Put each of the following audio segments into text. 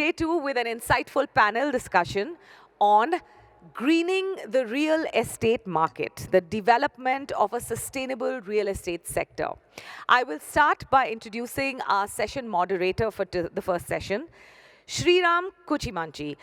day 2 with an insightful panel discussion on greening the real estate market, the development of a sustainable real estate sector. I will start by introducing our session moderator for the first session, Sriram Kuchimanchi,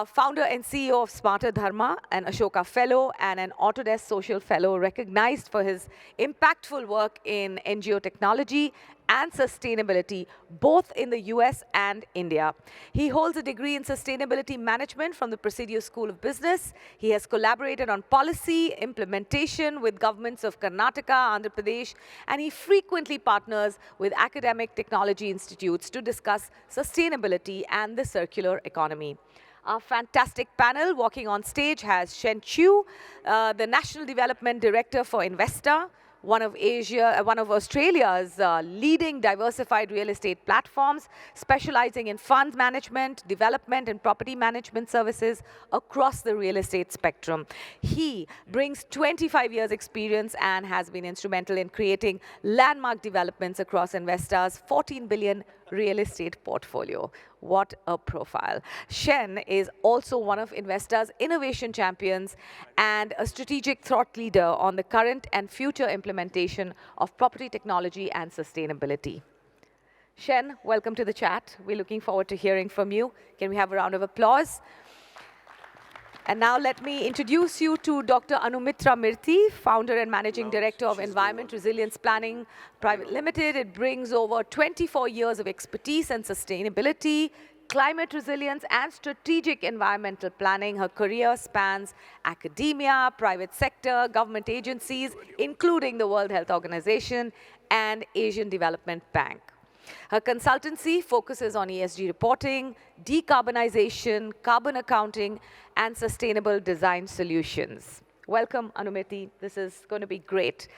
founder and CEO of Smarter Dharma, an Ashoka Fellow and an Autodesk Social Fellow, recognized for his impactful work in NGO technology and sustainability, both in the US and India. He holds a degree in sustainability management from the Presidio School of Business. He has collaborated on policy implementation with governments of Karnataka, Andhra Pradesh, and he frequently partners with academic technology institutes to discuss sustainability and the circular economy. Our fantastic panel walking on stage has Shen Chiu, the National Development Director for Investa, one of Australia's leading diversified real estate platforms, specializing in fund management, development, and property management services across the real estate spectrum. He brings 25 years experience and has been instrumental in creating landmark developments across Investa's 14 billion real estate portfolio. What a profile. Shen is also one of Investa's innovation champions and a strategic thought leader on the current and future implementation of property technology and sustainability. Shen, welcome to the chat. We're looking forward to hearing from you. Can we have a round of applause? And now let me introduce you to Dr. Anumitra Mirti, founder and managing director of Environment Resilience Planning Private Limited. It brings over 24 years of expertise in sustainability, climate resilience, and strategic environmental planning. Her career spans academia, private sector, government agencies, including the World Health Organization and Asian Development Bank. Her consultancy focuses on ESG reporting, decarbonization, carbon accounting, and sustainable design solutions. Welcome, Anumirti. This is going to be great.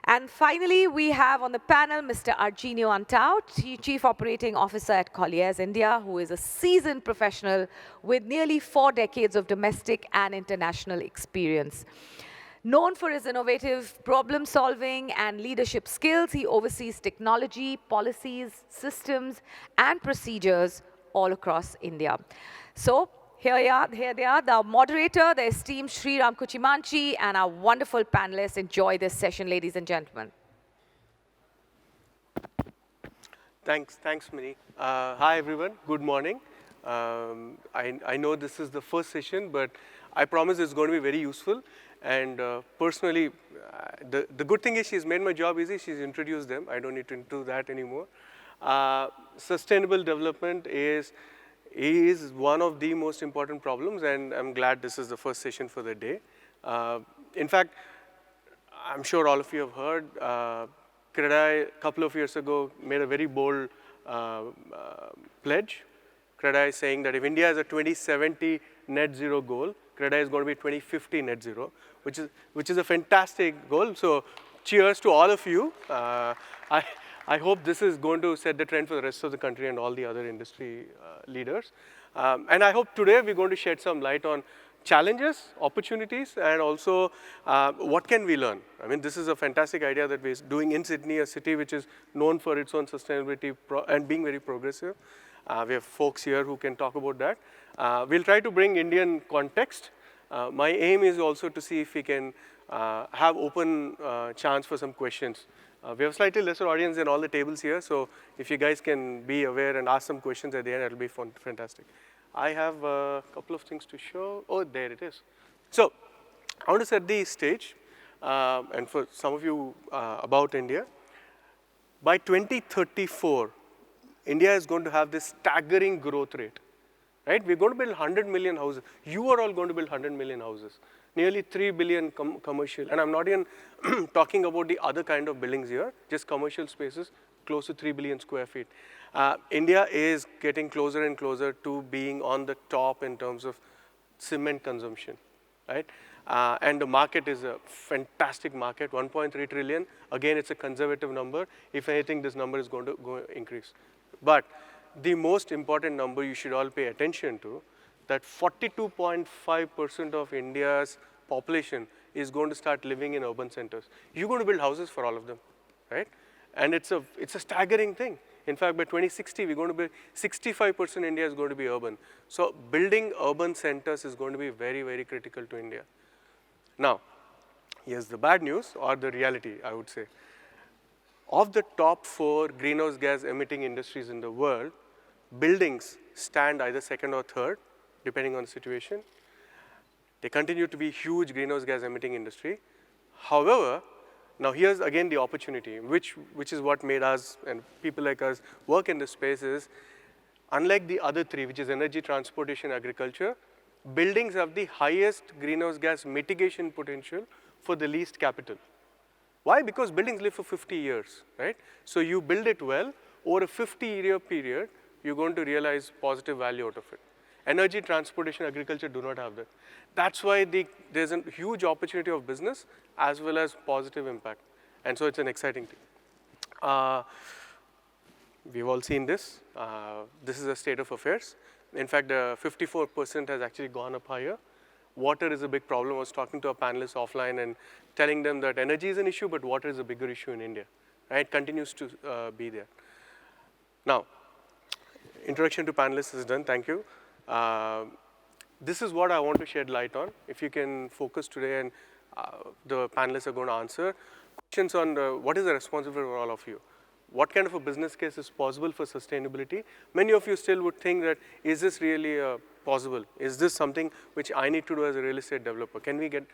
And finally, we have on the panel Mr. Argenio Antao, Chief Operating Officer at Colliers India, who is a seasoned professional with nearly 4 decades of domestic and international experience. Known for his innovative problem solving and leadership skills, he oversees technology, policies, systems, and procedures all across India. So here they are, the moderator, the esteemed Sriram Kuchimanchi, and our wonderful panelists. Enjoy this session, ladies and gentlemen. Thanks, Mini. Hi, everyone. Good morning. I know this is the first session, but I promise it's going to be very useful. And personally, the good thing is she's made my job easy. She's introduced them. I don't need to do that anymore. Sustainable development is one of the most important problems, and I'm glad this is the first session for the day. In fact, I'm sure all of you have heard, CREDAI a couple of years ago made a very bold pledge. CREDAI is saying that if India has a 2070 net zero goal, CREDAI is going to be 2050 net zero, which is a fantastic goal. So cheers to all of you. I hope this is going to set the trend for the rest of the country and all the other industry leaders. And I hope today we're going to shed some light on challenges, opportunities, and also what can we learn. I mean, this is a fantastic idea that we're doing in Sydney, a city which is known for its own sustainability and being very progressive. We have folks here who can talk about that. We'll try to bring Indian context. My aim is also to see if we can have open chance for some questions. We have a slightly lesser audience than all the tables here, so if you guys can be aware and ask some questions at the end, it'll be fantastic. I have a couple of things to show. Oh, there it is. So I want to set the stage, and for some of you about India. By 2034, India is going to have this staggering growth rate, right? We're going to build 100 million houses. You are all going to build 100 million houses. Nearly 3 billion commercial. And I'm not even talking about the other kind of buildings here, just commercial spaces, close to 3 billion square feet. India is getting closer and closer to being on the top in terms of cement consumption, right? And the market is a fantastic market, 1.3 trillion. Again, it's a conservative number. If anything, this number is going to increase. But the most important number you should all pay attention to, that 42.5% of India's population is going to start living in urban centers. You're going to build houses for all of them, right? And it's a staggering thing. In fact, by 2060, we're going to be 65% India is going to be urban. So building urban centers is going to be very, very critical to India. Now, here's the bad news, or the reality, I would say. Of the top 4 greenhouse gas emitting industries in the world, buildings stand either second or third, depending on the situation. They continue to be huge greenhouse gas emitting industry. However, now here's again the opportunity, which is what made us and people like us work in this space is, unlike the other 3, which is energy, transportation, agriculture, buildings have the highest greenhouse gas mitigation potential for the least capital. Why? Because buildings live for 50 years, right? So you build it well, over a 50-year period, you're going to realize positive value out of it. Energy, transportation, agriculture do not have that. That's why there's a huge opportunity of business as well as positive impact. And so it's an exciting thing. We've all seen this. This is a state of affairs. In fact, 54% has actually gone up higher. Water is a big problem. I was talking to a panelist offline and telling them that energy is an issue, but water is a bigger issue in India. Right? It continues to be there. Now, introduction to panelists is done. Thank you. This is what I want to shed light on. If you can focus today, and the panelists are going to answer questions on what is the responsibility for all of you. What kind of a business case is possible for sustainability? Many of you still would think that, is this really possible? Is this something which I need to do as a real estate developer? Can we get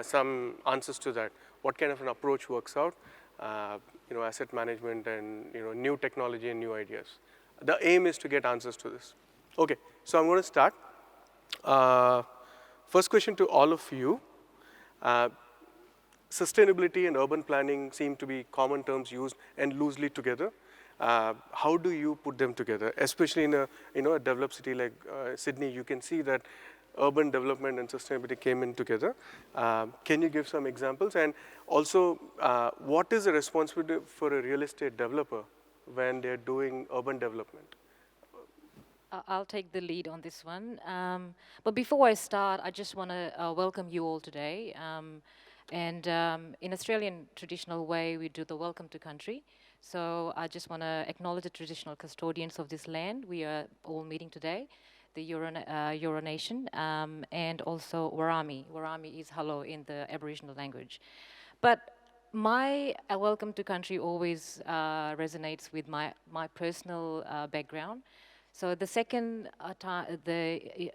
some answers to that? What kind of an approach works out? Asset management and new technology and new ideas. The aim is to get answers to this. Okay, so I'm going to start. First question to all of you. Sustainability and urban planning seem to be common terms used and loosely together. How do you put them together? Especially in a developed city like Sydney, you can see that urban development and sustainability came in together. Can you give some examples? And also, what is the responsibility for a real estate developer when they're doing urban development? I'll take the lead on this one. But before I start, I just want to welcome you all today. And in Australian traditional way, we do the welcome to country. So I just want to acknowledge the traditional custodians of this land. We are all meeting today, the Eora Nation, and also Warami. Warami is hello in the Aboriginal language. But my welcome to country always resonates with my personal background. So the second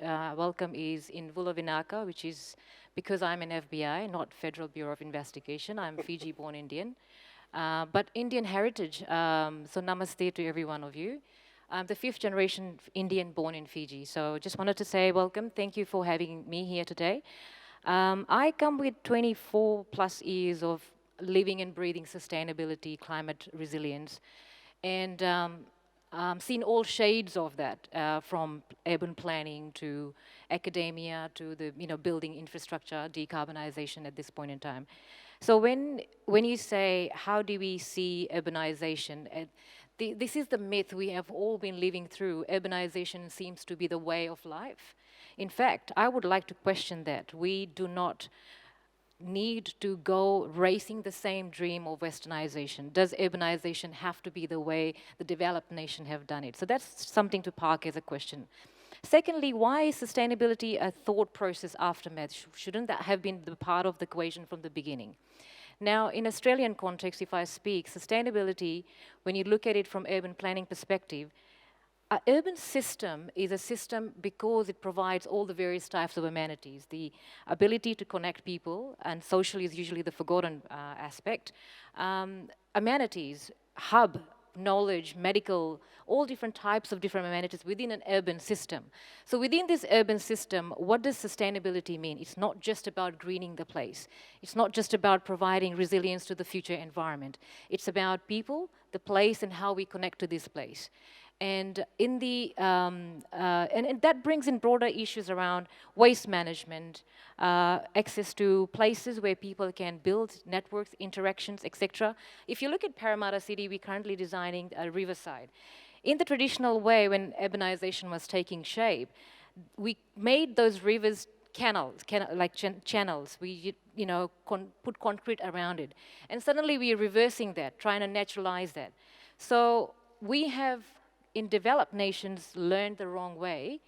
welcome is in Vulavinaka, which is because I'm an FBI, not Federal Bureau of Investigation. I'm Fiji-born Indian, but Indian heritage. So namaste to every one of you. I'm the 5th generation Indian born in Fiji. So just wanted to say welcome. Thank you for having me here today. I come with 24 plus years of living and breathing sustainability, climate resilience, and seen all shades of that, from urban planning to academia to the building infrastructure, decarbonization at this point in time. So when you say, how do we see urbanization? This is the myth we have all been living through. Urbanization seems to be the way of life. In fact, I would like to question that. We do not need to go racing the same dream of westernization. Does urbanization have to be the way the developed nation have done it? So that's something to park as a question. Secondly, why is sustainability a thought process aftermath? Shouldn't that have been the part of the equation from the beginning? Now, in Australian context, if I speak, sustainability, when you look at it from urban planning perspective, an urban system is a system because it provides all the various types of amenities, the ability to connect people, and social is usually the forgotten aspect. Amenities, hub, knowledge, medical, all different types of different amenities within an urban system. So within this urban system, what does sustainability mean? It's not just about greening the place. It's not just about providing resilience to the future environment. It's about people, the place, and how we connect to this place. And in the and that brings in broader issues around waste management, access to places where people can build networks, interactions, etc. If you look at Parramatta City, we're currently designing a riverside. In the traditional way, when urbanization was taking shape, we made those rivers channels. We put concrete around it, and suddenly we are reversing that, trying to naturalize that. So we have, in developed nations, learned the wrong way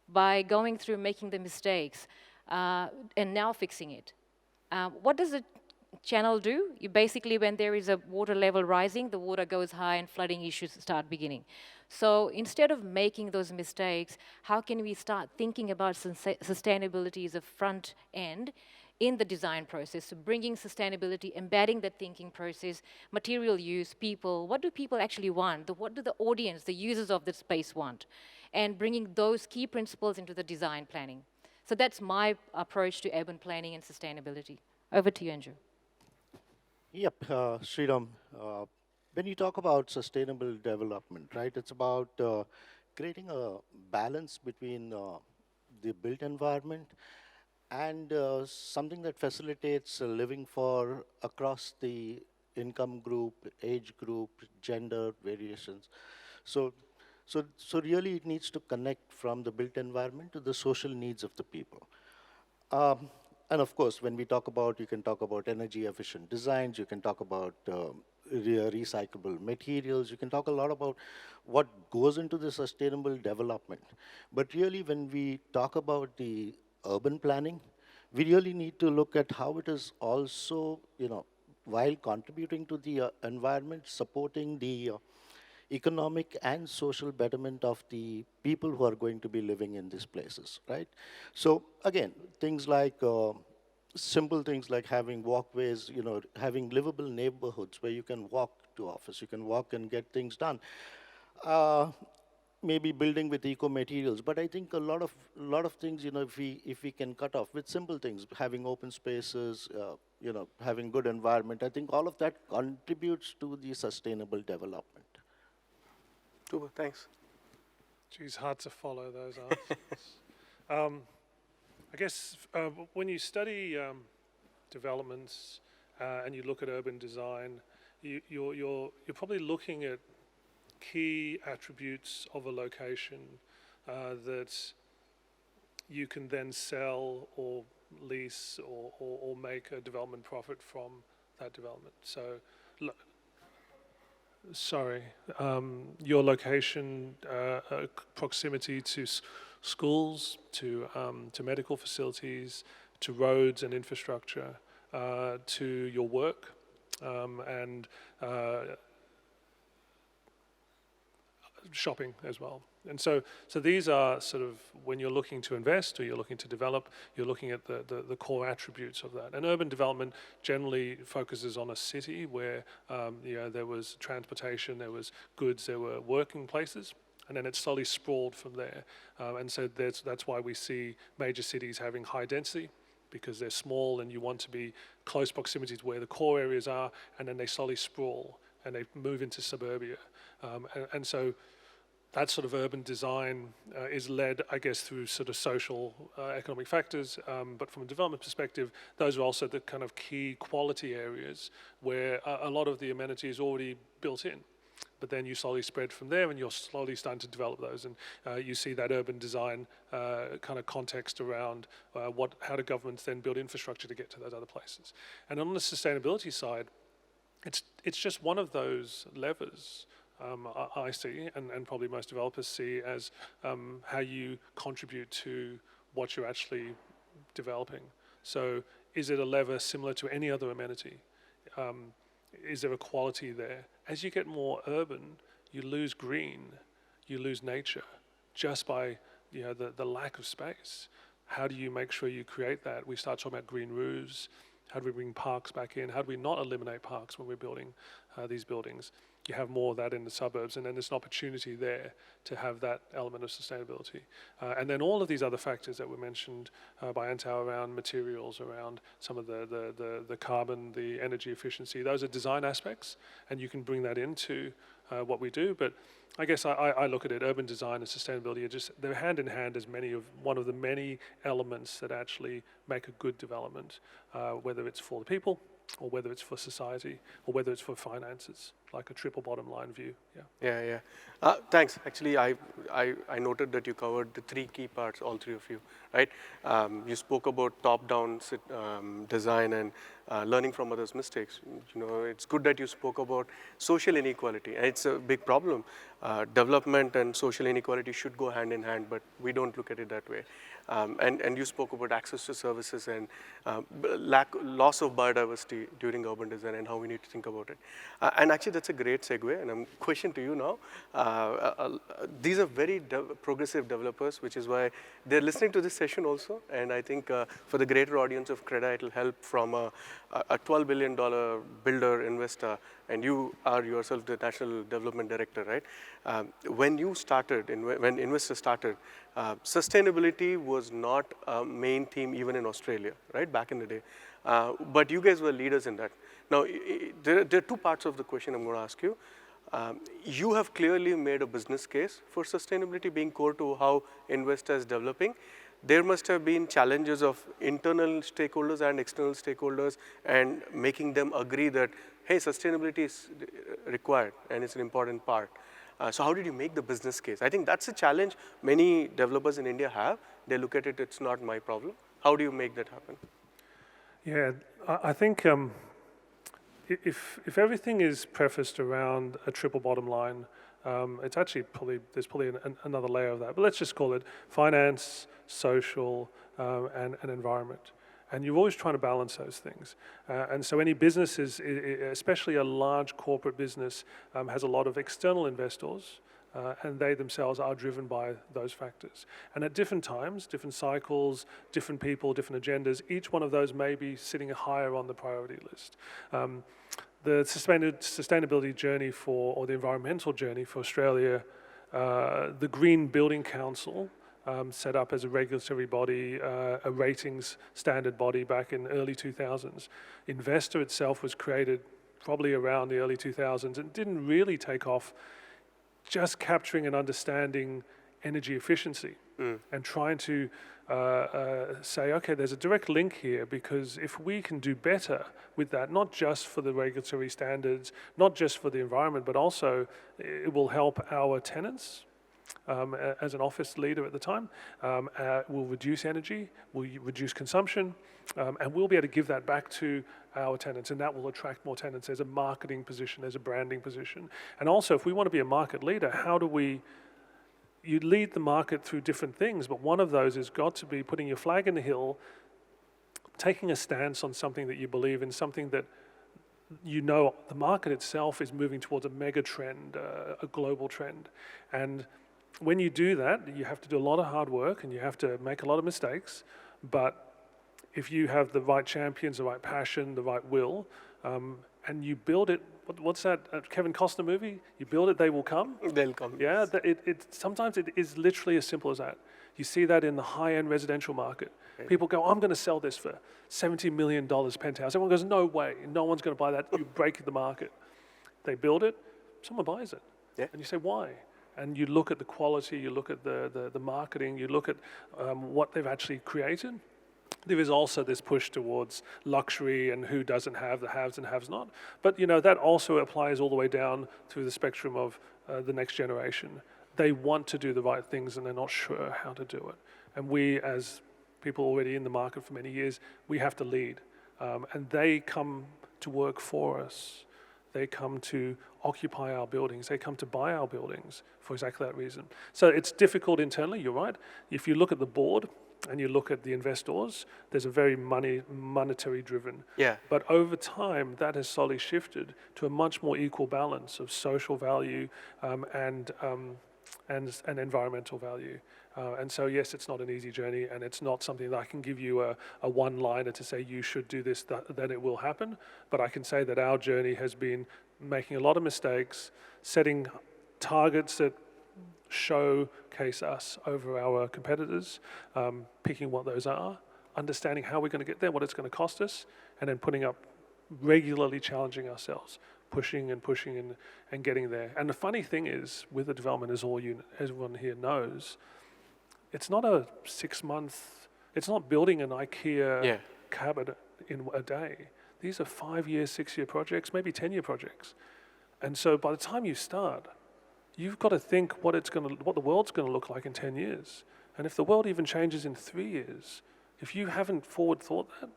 by going through making the mistakes and now fixing it. What does a channel do? You basically, when there is a water level rising, the water goes high and flooding issues start beginning. So instead of making those mistakes, how can we start thinking about sustainability as a front end in the design process, so bringing sustainability, embedding that thinking process, material use, people, what do people actually want? What do the audience, the users of the space want? And bringing those key principles into the design planning. So that's my approach to urban planning and sustainability. Over to you, Andrew. Yep, Sriram, when you talk about sustainable development, right, it's about creating a balance between the built environment and something that facilitates living for across the income group, age group, gender variations. So, so really it needs to connect from the built environment to the social needs of the people. And of course, when we talk about, you can talk about energy efficient designs, you can talk about recyclable materials, you can talk a lot about what goes into the sustainable development. But really, when we talk about the urban planning, we really need to look at how it is also, while contributing to the environment, supporting the economic and social betterment of the people who are going to be living in these places, right? So again, things like simple things like having walkways, having livable neighborhoods where you can walk to office, you can walk and get things done. Uh, Maybe building with eco materials, but I think a lot of things, if we can cut off with simple things, having open spaces, having good environment, I think all of that contributes to the sustainable development. Super, thanks. Geez, hard to follow those answers. I guess when you study developments and you look at urban design, you're probably looking at key attributes of a location that you can then sell or lease or make a development profit from that development. So, your location, proximity to schools, to medical facilities, to roads and infrastructure, to your work, and shopping as well. And so these are sort of, when you're looking to invest or you're looking to develop, you're looking at the core attributes of that. And urban development generally focuses on a city where there was transportation, there was goods, there were working places, and then it slowly sprawled from there. And so that's why we see major cities having high density, because they're small and you want to be close proximity to where the core areas are, and then they slowly sprawl and they move into suburbia. And so that sort of urban design is led, I guess, through sort of social, economic factors. But from a development perspective, those are also the kind of key quality areas where a lot of the amenity is already built in. But then you slowly spread from there and you're slowly starting to develop those. And you see that urban design kind of context around how do governments then build infrastructure to get to those other places. And on the sustainability side, it's just one of those levers I see, and probably most developers see, as how you contribute to what you're actually developing. So is it a lever similar to any other amenity? Is there a quality there? As you get more urban, you lose green, you lose nature, just by the lack of space. How do you make sure you create that? We start talking about green roofs. How do we bring parks back in? How do we not eliminate parks when we're building these buildings? You have more of that in the suburbs, and then there's an opportunity there to have that element of sustainability. And then all of these other factors that were mentioned by Antao around materials, around some of the carbon, the energy efficiency, those are design aspects, and you can bring that into what we do. But I guess I look at it, urban design and sustainability are they're hand in hand as one of the many elements that actually make a good development, whether it's for the people, or whether it's for society, or whether it's for finances, like a triple bottom line view. Yeah. Thanks. Actually, I noted that you covered the three key parts, all three of you, right? You spoke about top-down design and learning from others' mistakes. You know, it's good that you spoke about social inequality. And it's a big problem. Development and social inequality should go hand in hand, but we don't look at it that way. And you spoke about access to services and loss of biodiversity during urban design and how we need to think about it. And actually, that's a great segue, and I'm question to you now. These are very progressive developers, which is why they're listening to this session also. And I think for the greater audience of CREDAI, it'll help from a $12 billion builder investor, and you are yourself the National Development Director, right? When you started, when investors started, sustainability was not a main theme even in Australia, right, back in the day. But you guys were leaders in that. Now, there are two parts of the question I'm going to ask you. You have clearly made a business case for sustainability being core to how investors developing. There must have been challenges of internal stakeholders and external stakeholders and making them agree that, hey, sustainability is required and it's an important part. So how did you make the business case? I think that's a challenge many developers in India have. They look at it, it's not my problem. How do you make that happen? Yeah, I think if everything is prefaced around a triple bottom line, it's actually there's probably another layer of that. But let's just call it finance, social, and environment. And you're always trying to balance those things. And so any business, especially a large corporate business, has a lot of external investors, and they themselves are driven by those factors. And at different times, different cycles, different people, different agendas, each one of those may be sitting higher on the priority list. The sustainability journey or the environmental journey for Australia, the Green Building Council, set up as a regulatory body, a ratings standard body back in early 2000s. Investor itself was created probably around the early 2000s and didn't really take off, just capturing and understanding energy efficiency and trying to say, okay, there's a direct link here, because if we can do better with that, not just for the regulatory standards, not just for the environment, but also it will help our tenants. As an office leader at the time, will reduce energy, will reduce consumption, and we'll be able to give that back to our tenants, and that will attract more tenants. There's a marketing position, there's a branding position. And also, if we want to be a market leader, how do you lead the market through different things, but one of those has got to be putting your flag in the hill, taking a stance on something that you believe in, something that you know the market itself is moving towards a mega trend, a global trend. And when you do that, you have to do a lot of hard work and you have to make a lot of mistakes. But if you have the right champions, the right passion, the right will, and you build it, what's that Kevin Costner movie? You build it, they will come. They'll come. Yeah, sometimes it is literally as simple as that. You see that in the high-end residential market. Okay. People go, I'm going to sell this for $70 million penthouse. Everyone goes, no way, no one's going to buy that. You break the market. They build it, someone buys it. Yeah. And you say, why? And you look at the quality, you look at the marketing, you look at what they've actually created. There is also this push towards luxury and who doesn't have, the haves and haves not. But you know that also applies all the way down through the spectrum of the next generation. They want to do the right things and they're not sure how to do it. And we, as people already in the market for many years, we have to lead. And they come to work for us. They come to occupy our buildings. They come to buy our buildings for exactly that reason. So it's difficult internally, you're right. If you look at the board and you look at the investors, there's a very monetary driven. Yeah. But over time, that has slowly shifted to a much more equal balance of social value and environmental value. And so, yes, it's not an easy journey, and it's not something that I can give you a one-liner to say you should do this, then it will happen. But I can say that our journey has been making a lot of mistakes, setting targets that showcase us over our competitors, picking what those are, understanding how we're going to get there, what it's going to cost us, and then putting up, regularly challenging ourselves, pushing and getting there. And the funny thing is, with the development, as everyone here knows, it's not a 6-month, it's not building an IKEA cabinet in a day. These are 5-year, 6-year projects, maybe 10-year projects. And so by the time you start, you've got to think what the world's going to look like in 10 years. And if the world even changes in 3 years, if you haven't forward thought that,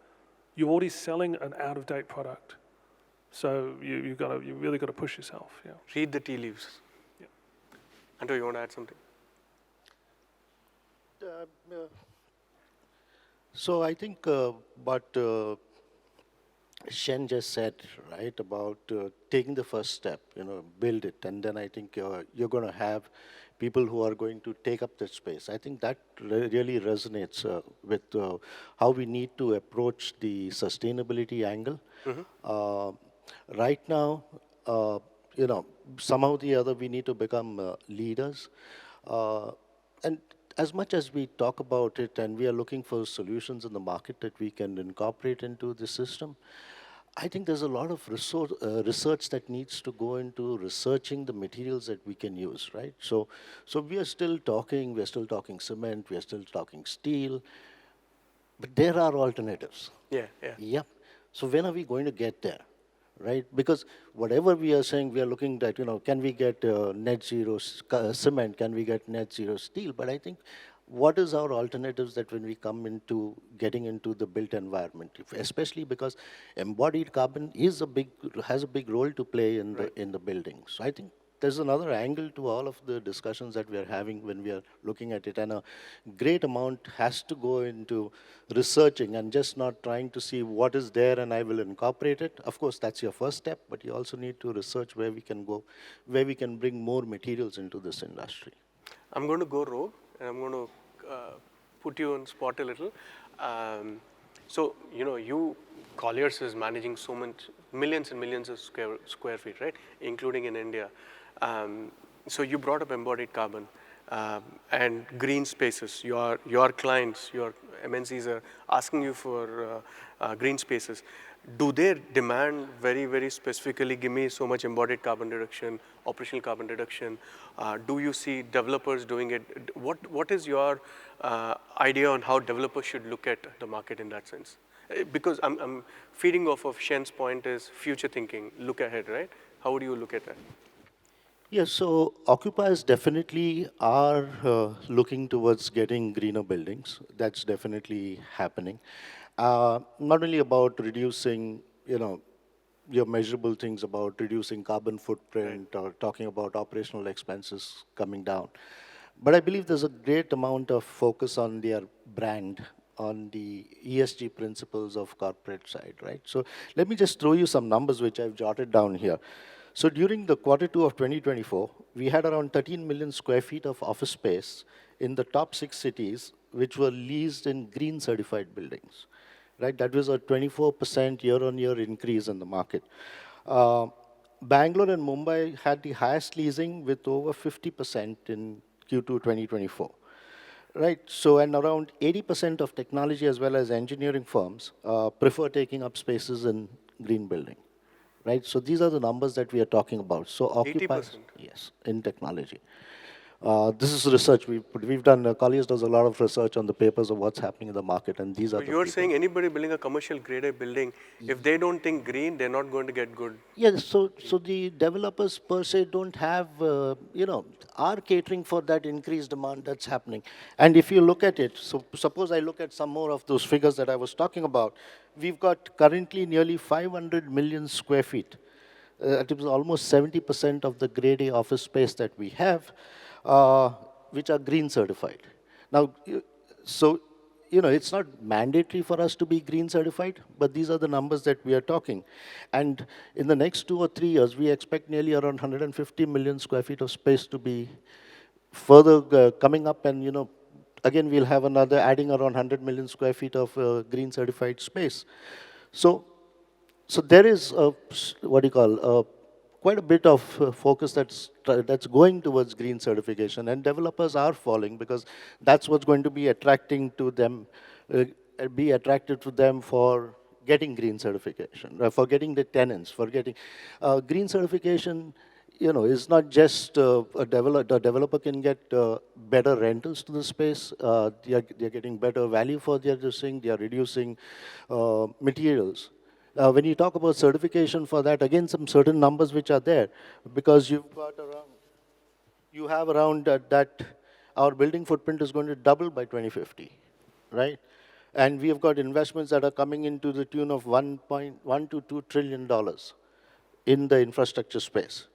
you're already selling an out-of-date product. So you really got to push yourself. Yeah. Read the tea leaves. Yeah. Anto, you want to add something? So I think what Shen just said, right, about taking the first step, build it, and then I think you're going to have people who are going to take up that space. I think that really resonates with how we need to approach the sustainability angle. Right now, somehow or the other, we need to become leaders. And as much as we talk about it and we are looking for solutions in the market that we can incorporate into the system, I think there's a lot of research that needs to go into researching the materials that we can use, right? So we're still talking cement, we're still talking steel, but there are alternatives. Yeah. Yep. So when are we going to get there, right? Because whatever we are saying, we are looking at, can we get net zero cement? Can we get net zero steel? But I think what is our alternatives that when we come into getting into the built environment, especially because embodied carbon has a big role to play in the building. So I think there's another angle to all of the discussions that we are having when we are looking at it, and a great amount has to go into researching and just not trying to see what is there and I will incorporate it. Of course, that's your first step, but you also need to research where we can go, where we can bring more materials into this industry. I'm going to go rogue, and I'm going to put you on spot a little. So, you, Colliers is managing so much, millions and millions of square feet, right? Including in India. So you brought up embodied carbon and green spaces. Your clients, your MNCs are asking you for green spaces. Do they demand very, very specifically, give me so much embodied carbon reduction, operational carbon reduction? Do you see developers doing it? What is your idea on how developers should look at the market in that sense? Because I'm feeding off of Shen's point is future thinking, look ahead, right? How would you look at that? Yes, so occupiers definitely are looking towards getting greener buildings. That's definitely happening. Not only about reducing, your measurable things about reducing carbon footprint or talking about operational expenses coming down. But I believe there's a great amount of focus on their brand, on the ESG principles of corporate side, right? So let me just throw you some numbers which I've jotted down here. So during the Q2 of 2024, we had around 13 million square feet of office space in the top 6 cities, which were leased in green certified buildings, right? That was a 24% year-on-year increase in the market. Bangalore and Mumbai had the highest leasing with over 50% in Q2 2024. Right, so and around 80% of technology as well as engineering firms prefer taking up spaces in green building, right? So these are the numbers that we are talking about. So occupiers, 80%? yes, in technology. This is research. We've done, Colliers does a lot of research on the papers of what's happening in the market, and these are the you're people. saying anybody building a commercial grade A building, if they don't think green, they're not going to get good. Yes, so the developers per se don't have, are catering for that increased demand that's happening. And if you look at it, so suppose I look at some more of those figures that I was talking about, we've got currently nearly 500 million square feet. It is almost 70% of the grade A office space that we have, which are green certified. Now, it's not mandatory for us to be green certified, but these are the numbers that we are talking. And in the next 2 or 3 years, we expect nearly around 150 million square feet of space to be further coming up, and again, we'll have another adding around 100 million square feet of green certified space. So there is quite a bit of focus that's going towards green certification, and developers are falling because that's what's going to be attracting to them, be attractive to them for getting green certification, for getting the tenants, for getting green certification. Is not just the developer can get better rentals to the space. They're getting better value for their thing. They are reducing materials. When you talk about certification for that, again, some certain numbers which are there, because you have around that our building footprint is going to double by 2050, right? And we have got investments that are coming into the tune of $1.1 to $2 trillion in the infrastructure space,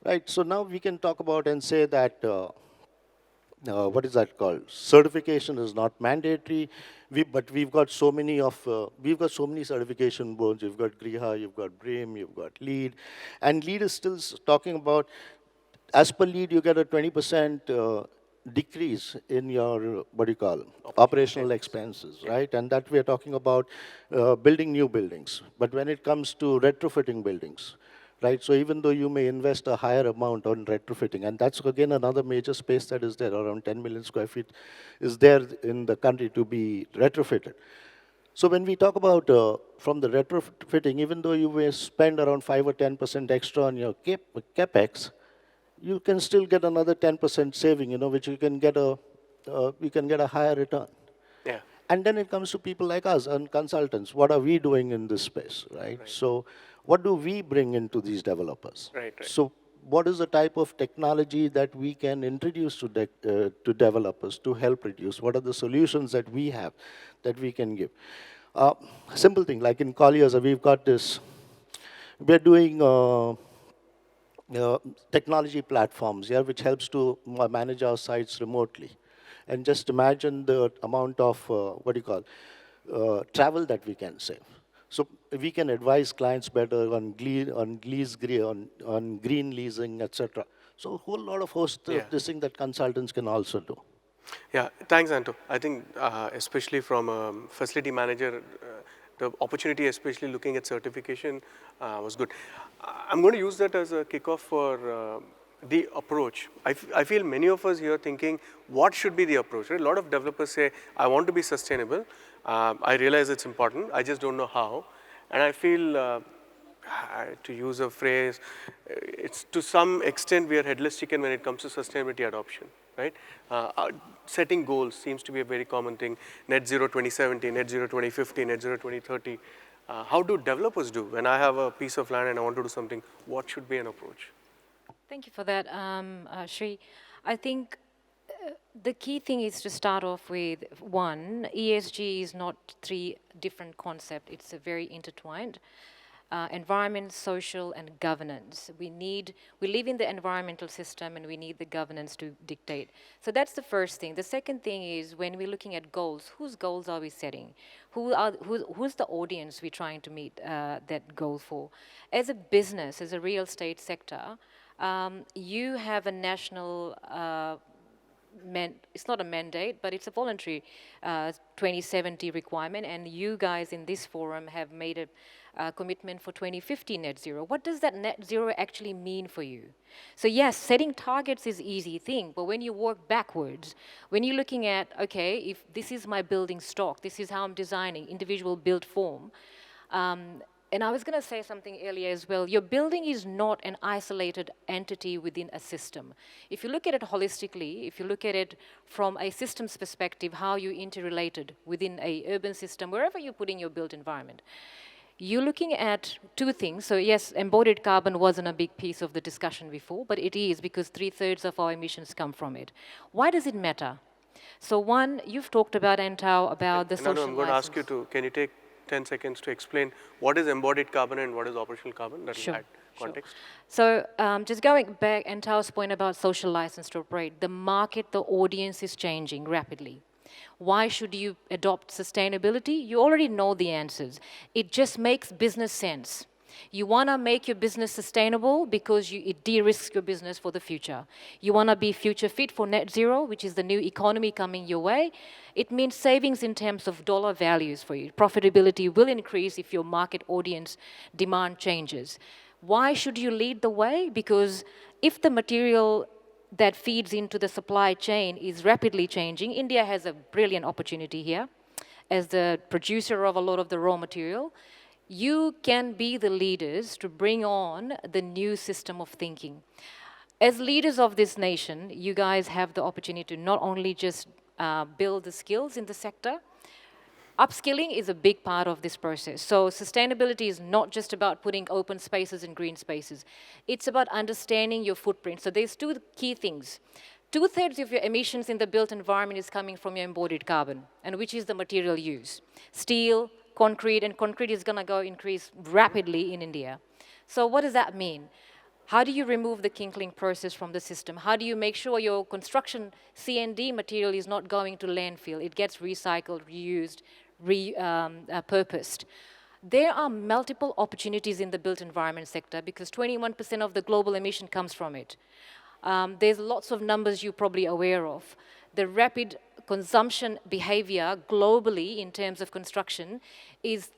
right? So now we can talk about and say that what is that called? Certification is not mandatory, but we've got so many certification boards. You've got GRIHA, you've got BREEAM, you've got LEED, and LEED is still talking about, as per LEED, you get a 20% decrease in your, what do you call, operational expenses, right? And that we are talking about building new buildings. But when it comes to retrofitting buildings, right? So even though you may invest a higher amount on retrofitting, and that's again another major space that is there, around 10 million square feet is there in the country to be retrofitted. So when we talk about from the retrofitting, even though you may spend around 5 or 10% extra on your capex, you can still get another 10% saving, which you can get a higher return. Yeah. And then it comes to people like us and consultants. What are we doing in this space, right? So what do we bring into these developers? Right. So what is the type of technology that we can introduce to developers to help reduce? What are the solutions that we have that we can give? Simple thing, like in Colliers, we've got this, we're doing technology platforms, yeah, which helps to manage our sites remotely. And just imagine the amount of, travel that we can save. So we can advise clients better on green leasing, etc. So a whole lot of this thing that consultants can also do. Yeah, thanks, Anto. I think especially from a facility manager, the opportunity, especially looking at certification, was good. I'm going to use that as a kickoff for the approach. I feel many of us here thinking, what should be the approach? Right? A lot of developers say, I want to be sustainable. I realize it's important. I just don't know how. And I feel, to use a phrase, it's to some extent we are headless chicken when it comes to sustainability adoption. Right? Setting goals seems to be a very common thing. Net zero 2070, net zero 2050, net zero 2030. How do developers do? When I have a piece of land and I want to do something, what should be an approach? Thank you for that, Sri. I think the key thing is to start off with, one, ESG is not three different concepts. It's a very intertwined. Environment, social, and governance. We live in the environmental system and we need the governance to dictate. So that's the first thing. The second thing is when we're looking at goals, whose goals are we setting? Who's the audience we're trying to meet that goal for? As a business, as a real estate sector, you have a national it's not a mandate, but it's a voluntary 2070 requirement, and you guys in this forum have made a commitment for 2050 net zero. What does that net zero actually mean for you? So yes, setting targets is easy thing, but when you work backwards, when you're looking at, okay, if this is my building stock, this is how I'm designing, individual build form, and I was going to say something earlier as well. Your building is not an isolated entity within a system. If you look at it holistically, if you look at it from a systems perspective, how you interrelated within a urban system, wherever you put in your built environment, you're looking at two things. So yes, embodied carbon wasn't a big piece of the discussion before, but it is because 3/3 of our emissions come from it. Why does it matter? So one, you've talked about, Antao, about the social license. I'm going to ask you to, can you take 10 seconds to explain what is embodied carbon and what is operational carbon? That will add context. Sure. So just going back, Antao's point about social license to operate, the market, the audience is changing rapidly. Why should you adopt sustainability? You already know the answers. It just makes business sense. You want to make your business sustainable because it de-risks your business for the future. You want to be future fit for net zero, which is the new economy coming your way. It means savings in terms of dollar values for you. Profitability will increase if your market audience demand changes. Why should you lead the way? Because if the material that feeds into the supply chain is rapidly changing, India has a brilliant opportunity here as the producer of a lot of the raw material. You can be the leaders to bring on the new system of thinking. As leaders of this nation, you guys have the opportunity to not only just build the skills in the sector, upskilling is a big part of this process. So sustainability is not just about putting open spaces and green spaces. It's about understanding your footprint. So there's two key things. 2/3 of your emissions in the built environment is coming from your embodied carbon, and which is the material used. Steel, concrete, and concrete is going to increase rapidly in India. So what does that mean? How do you remove the kinkling process from the system? How do you make sure your construction C&D material is not going to landfill? It gets recycled, reused, repurposed. There are multiple opportunities in the built environment sector because 21% of the global emission comes from it. There's lots of numbers you're probably aware of. The rapid consumption behavior globally in terms of construction is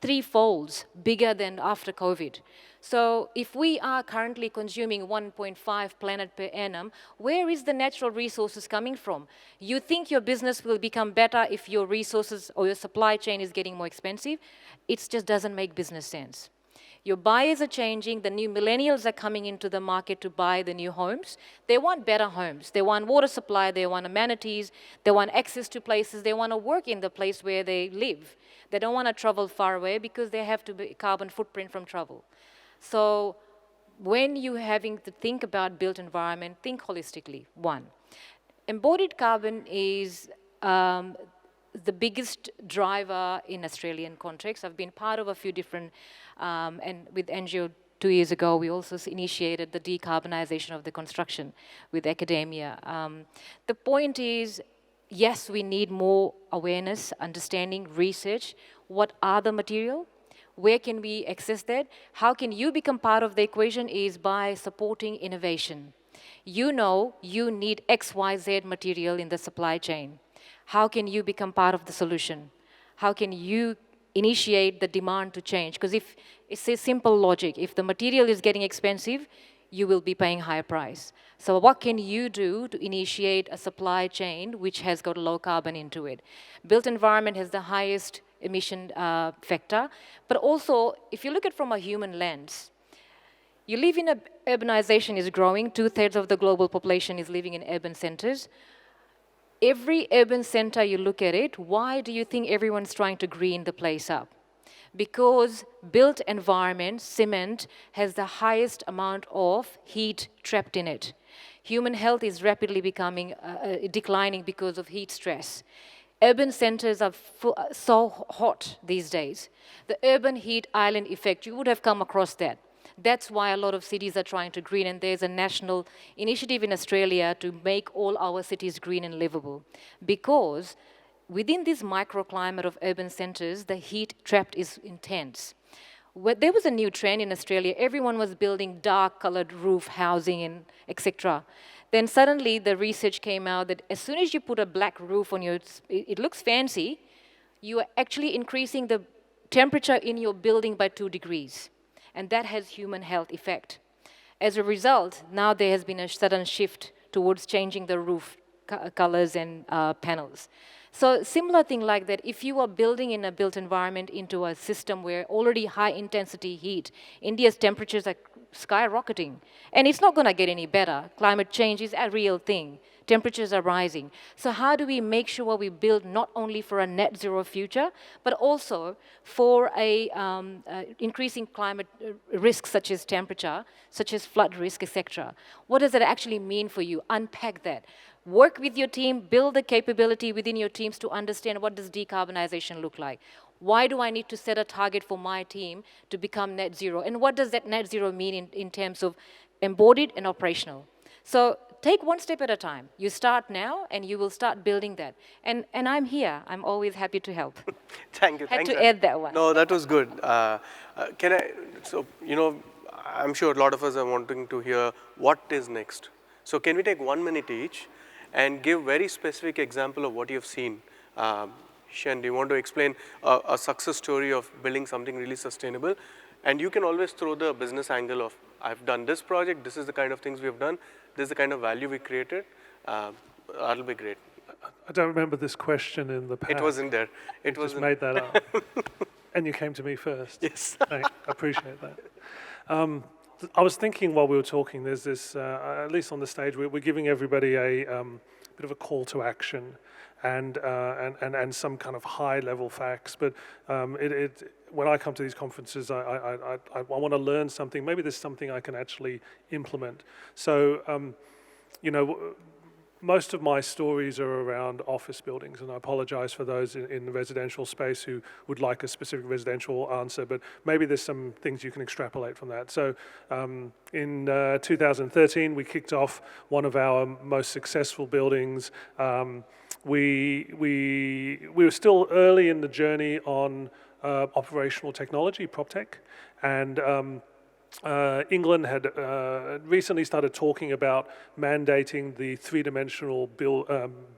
threefold bigger than after COVID. So if we are currently consuming 1.5 planet per annum, where is the natural resources coming from? You think your business will become better if your resources or your supply chain is getting more expensive? It just doesn't make business sense. Your buyers are changing. The new millennials are coming into the market to buy the new homes. They want better homes. They want water supply. They want amenities. They want access to places. They want to work in the place where they live. They don't want to travel far away because they have to be carbon footprint from travel. So when you're having to think about built environment, think holistically. One, embodied carbon is the biggest driver in Australian context. I've been part of a few different, and with NGO 2 years ago, we also initiated the decarbonization of the construction with academia. The point is, yes, we need more awareness, understanding, research. What are the material? Where can we access that? How can you become part of the equation is by supporting innovation. You know you need X, Y, Z material in the supply chain. How can you become part of the solution? How can you initiate the demand to change? Because if it's a simple logic, if the material is getting expensive, you will be paying higher price. So what can you do to initiate a supply chain which has got low carbon into it? Built environment has the highest emission factor, but also if you look at it from a human lens, you live in urbanization is growing, 2/3 of the global population is living in urban centers. Every urban center you look at it, why do you think everyone's trying to green the place up? Because built environment, cement, has the highest amount of heat trapped in it. Human health is rapidly becoming, declining because of heat stress. Urban centers are so hot these days. The urban heat island effect, you would have come across that. That's why a lot of cities are trying to green, and there's a national initiative in Australia to make all our cities green and livable. Because within this microclimate of urban centers, the heat trapped is intense. There was a new trend in Australia. Everyone was building dark-colored roof housing and etc. Then suddenly the research came out that as soon as you put a black roof on it looks fancy, you are actually increasing the temperature in your building by 2 degrees. And that has human health effect. As a result, now there has been a sudden shift towards changing the roof colors and panels. So similar thing like that, if you are building in a built environment into a system where already high intensity heat, India's temperatures are skyrocketing. And it's not going to get any better. Climate change is a real thing. Temperatures are rising. So how do we make sure we build not only for a net zero future, but also for a increasing climate risks such as temperature, such as flood risk, etc. What does that actually mean for you? Unpack that. Work with your team, build the capability within your teams to understand what does decarbonization look like. Why do I need to set a target for my team to become net zero? And what does that net zero mean in terms of embodied and operational? So take one step at a time. You start now and you will start building that. And I'm here. I'm always happy to help. Thank you. Had to add that one. No, that was good. So, I'm sure a lot of us are wanting to hear what is next. So can we take 1 minute each and give very specific example of what you've seen? Shen, do you want to explain a success story of building something really sustainable? And you can always throw the business angle of, I've done this project, this is the kind of things we've done, this is the kind of value we created. That'll be great. I don't remember this question in the past. It wasn't there. It was made that up. And you came to me first. Yes. I appreciate that. I was thinking while we were talking, there's this, at least on the stage, we're giving everybody a bit of a call to action and some kind of high-level facts. But when I come to these conferences, I want to learn something. Maybe there's something I can actually implement. So, most of my stories are around office buildings, and I apologize for those in the residential space who would like a specific residential answer, but maybe there's some things you can extrapolate from that. So in 2013, we kicked off one of our most successful buildings. We were still early in the journey on operational technology, PropTech, and England had recently started talking about mandating the three-dimensional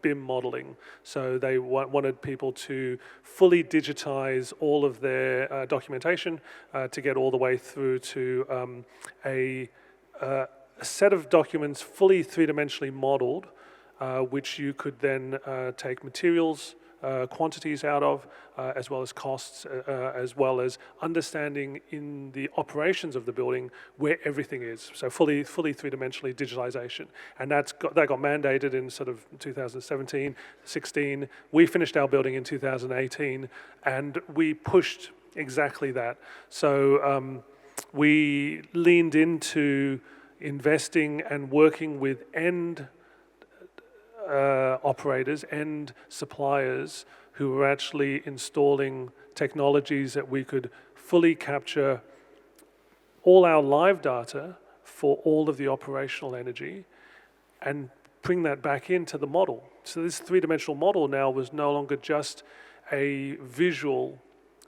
BIM modeling. So they wanted people to fully digitize all of their documentation to get all the way through to a set of documents fully three-dimensionally modeled, which you could then take materials, quantities out of, as well as costs, as well as understanding in the operations of the building where everything is. So fully three-dimensionally digitalization. And that got mandated in sort of 2017, 16. We finished our building in 2018, and we pushed exactly that. So we leaned into investing and working with end operators and suppliers who were actually installing technologies that we could fully capture all our live data for all of the operational energy and bring that back into the model. So this three-dimensional model now was no longer just a visual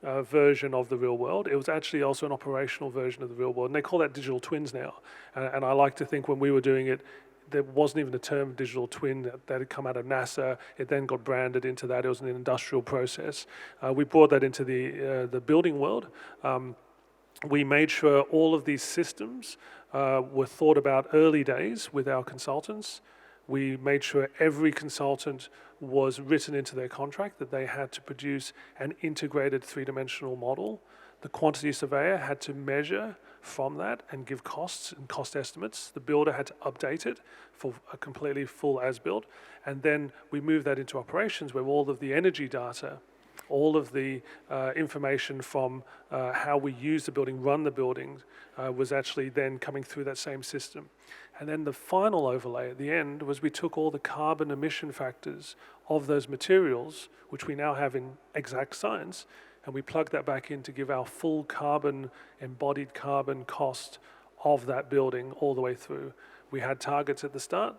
version of the real world. It was actually also an operational version of the real world. And they call that digital twins now. And I like to think when we were doing it, there wasn't even a term digital twin that had come out of NASA. It then got branded into that. It was an industrial process. We brought that into the building world. We made sure all of these systems were thought about early days with our consultants. We made sure every consultant was written into their contract that they had to produce an integrated three-dimensional model. The quantity surveyor had to measure from that and give costs and cost estimates. The builder had to update it for a completely full as-built. And then we moved that into operations where all of the energy data, all of the information from how we use the building, run the building, was actually then coming through that same system. And then the final overlay at the end was we took all the carbon emission factors of those materials, which we now have in exact science, and we plugged that back in to give our full carbon, embodied carbon cost of that building all the way through. We had targets at the start,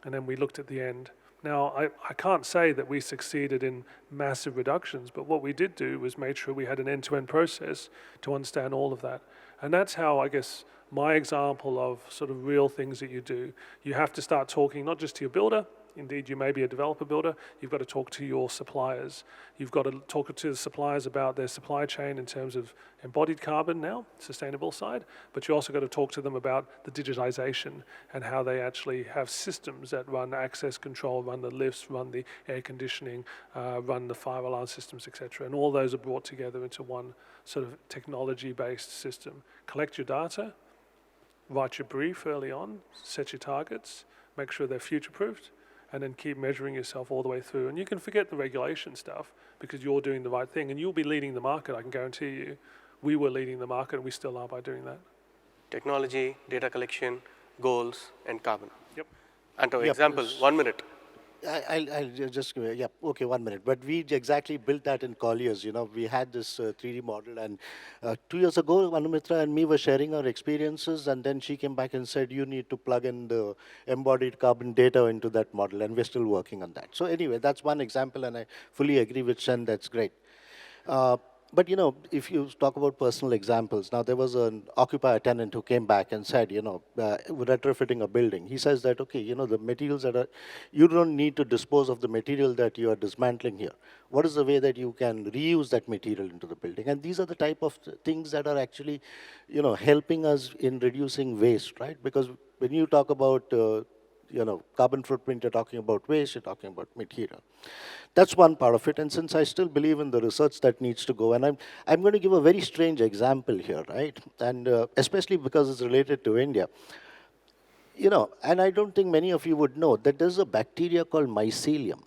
and then we looked at the end. Now, I can't say that we succeeded in massive reductions, but what we did do was make sure we had an end-to-end process to understand all of that. And that's how, I guess, my example of sort of real things that you do. You have to start talking not just to your builder. Indeed, you may be a developer builder. You've got to talk to your suppliers. You've got to talk to the suppliers about their supply chain in terms of embodied carbon now, sustainable side, but you also got to talk to them about the digitization and how they actually have systems that run access control, run the lifts, run the air conditioning, run the fire alarm systems, etc. And all those are brought together into one sort of technology-based system. Collect your data, write your brief early on, set your targets, make sure they're future-proofed, and then keep measuring yourself all the way through. And you can forget the regulation stuff because you're doing the right thing and you'll be leading the market, I can guarantee you. We were leading the market and we still are by doing that. Technology, data collection, goals, and carbon. Yep. Anto, Yep. example, 1 minute. I'll just, yeah, okay, 1 minute. But we exactly built that in Colliers. You know, we had this 3D model, and 2 years ago, Anumitra and me were sharing our experiences, and then she came back and said, you need to plug in the embodied carbon data into that model, and we're still working on that. So anyway, that's one example, and I fully agree with Shen, that's great. But you know, if you talk about personal examples, now there was an occupier tenant who came back and said, you know, retrofitting a building. He says that, okay, you know, the materials that are, you don't need to dispose of the material that you are dismantling here. What is the way that you can reuse that material into the building? And these are the type of things that are actually, you know, helping us in reducing waste, right? Because when you talk about, you know, carbon footprint, you're talking about waste, you're talking about material. That's one part of it, and since I still believe in the research that needs to go, and I'm going to give a very strange example here, right? And especially because it's related to India. You know, and I don't think many of you would know that there's a bacteria called mycelium,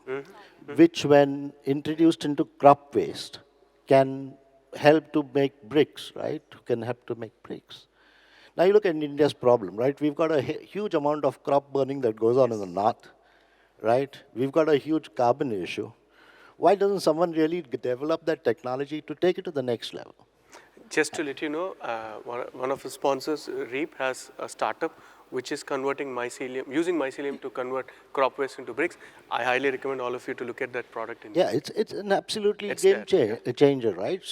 which when introduced into crop waste can help to make bricks, right? Can help to make bricks. Now you look at India's problem, right? We've got a huge amount of crop burning that goes on in the north. right? We've got a huge carbon issue. Why doesn't someone really develop that technology to take it to the next level? Just to let you know, one of the sponsors, REAP, has a startup which is converting mycelium, using mycelium to convert crop waste into bricks. I highly recommend all of you to look at that product. Yeah, it's an absolutely It's game there, yeah. changer, right?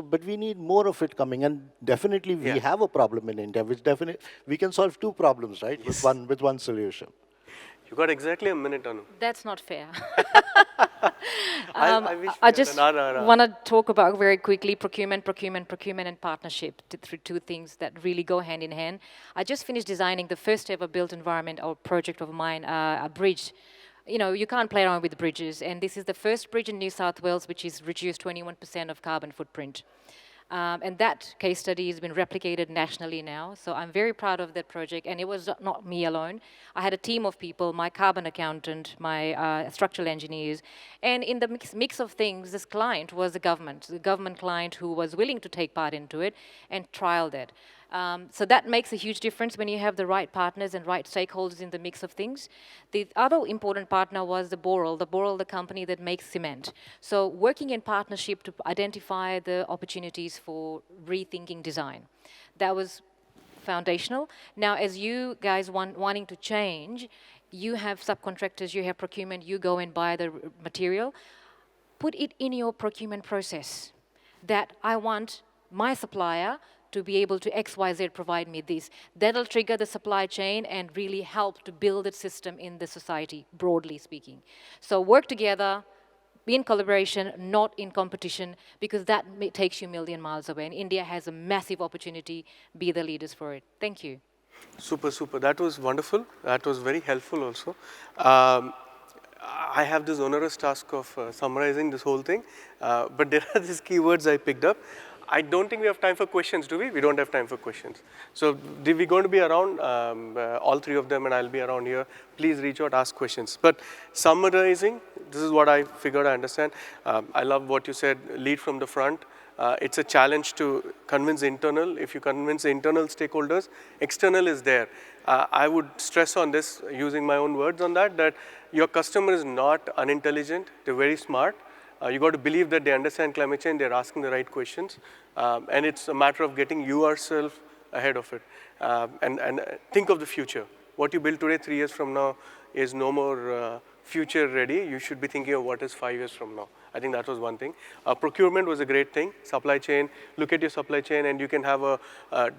But we need more of it coming, and definitely we Yeah. have a problem in India, which definitely we can solve two problems, right? Yes. With one solution. You got exactly a minute, Anu. That's not fair. I wish we I had just an hour. want to talk about very quickly procurement, and partnership, through two things that really go hand in hand. I just finished designing the first ever built environment or project of mine, a bridge. You know, you can't play around with bridges, and this is the first bridge in New South Wales which is reduced 21% of carbon footprint. And that case study has been replicated nationally now. So I'm very proud of that project. And it was not me alone. I had a team of people, my carbon accountant, my structural engineers. And in the mix of things, this client was the government client who was willing to take part into it and trial that. So that makes a huge difference when you have the right partners and right stakeholders in the mix of things. The other important partner was the Boral, the company that makes cement. So working in partnership to identify the opportunities for rethinking design. That was foundational. Now, as you guys wanting to change, you have subcontractors, you have procurement, you go and buy the material. Put it in your procurement process that I want my supplier to be able to XYZ provide me this. That'll trigger the supply chain and really help to build a system in the society, broadly speaking. So work together, be in collaboration, not in competition, because that takes you a million miles away. And India has a massive opportunity. Be the leaders for it. Thank you. Super, super. That was wonderful. That was very helpful also. I have this onerous task of summarizing this whole thing, but there are these keywords I picked up. I don't think we have time for questions, do we? We don't have time for questions. So we're going to be around, all three of them, and I'll be around here. Please reach out, ask questions. But summarizing, this is what I figured I understand. I love what you said, lead from the front. It's a challenge to convince internal. If you convince internal stakeholders, external is there. I would stress on this, using my own words on that, that your customer is not unintelligent, they're very smart. You got to believe that they understand climate change, they're asking the right questions, and it's a matter of getting yourself ahead of it. And think of the future. What you build today, 3 years from now, is no more future ready. You should be thinking of what is 5 years from now. I think that was one thing. Procurement was a great thing. Supply chain, look at your supply chain and you can have a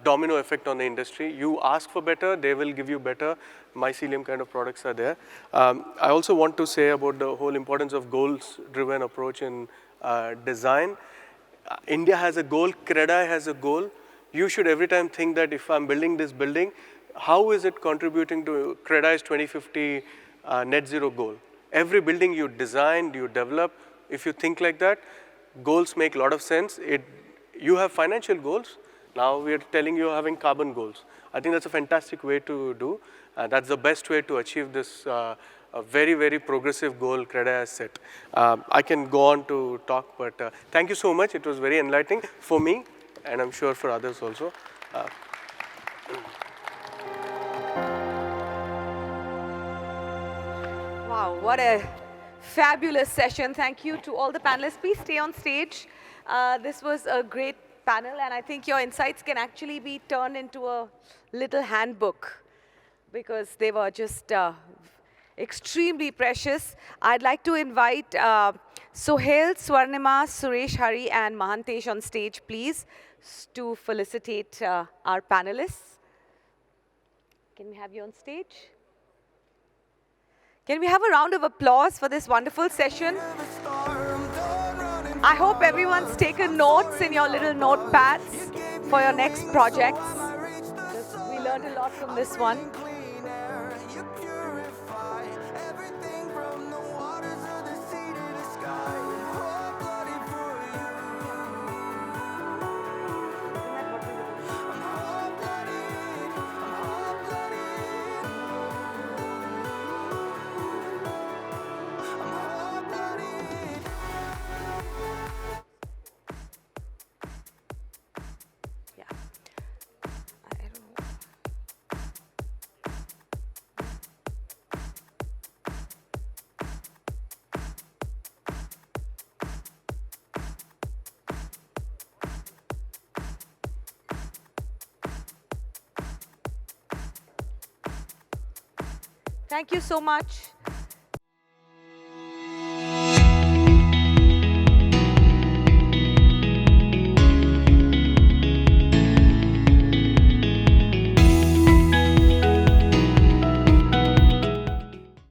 domino effect on the industry. You ask for better, they will give you better. Mycelium kind of products are there. I also want to say about the whole importance of goals-driven approach in design. India has a goal, CREDAI has a goal. You should every time think that if I'm building this building, how is it contributing to CREDAI's 2050 net zero goal? Every building you design, you develop, if you think like that, goals make a lot of sense. You have financial goals. Now we are telling you having carbon goals. I think that's a fantastic way to do. That's the best way to achieve this a very, very progressive goal CREDAI has set. I can go on to talk, but thank you so much. It was very enlightening for me, and I'm sure for others also. Wow, what a fabulous session. Thank you to all the panelists. Please stay on stage. This was a great panel, and I think your insights can actually be turned into a little handbook because they were just extremely precious. I'd like to invite Sohail, Swarnima, Suresh Hari, and Mahantesh on stage, please, to felicitate our panelists. Can we have you on stage? Can we have a round of applause for this wonderful session? I hope everyone's taken notes in your little notepads for your next projects. We learned a lot from this one. Thank you so much.